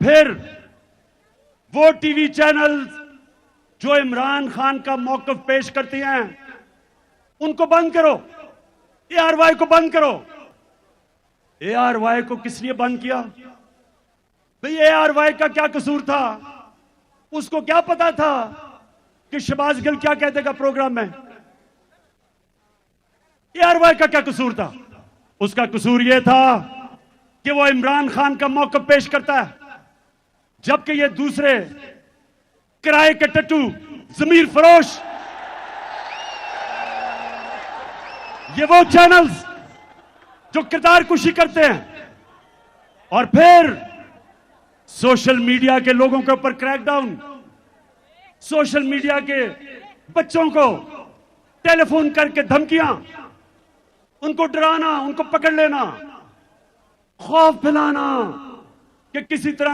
फिर वो TV channel जो इमरान खान का मौकफ पेश करती हैं उनको बंद करो, ARY को बंद करो। ARY को किस लिए बंद किया भाई? ARY का क्या कसूर था? उसको क्या पता था कि शहबाज गिल क्या कह देगा प्रोग्राम में? ARY का क्या कसूर था? उसका कसूर यह था कि वो इमरान खान का मौकफ पेश करता है, जबकि ये दूसरे किराए के टट्टू जमीर फरोश, ये वो चैनल्स जो किरदार कुशी करते हैं और फिर सोशल मीडिया के लोगों के ऊपर क्रैकडाउन, सोशल मीडिया के बच्चों को टेलीफोन करके धमकियां, उनको डराना, उनको पकड़ लेना, खौफ फैलाना कि किसी तरह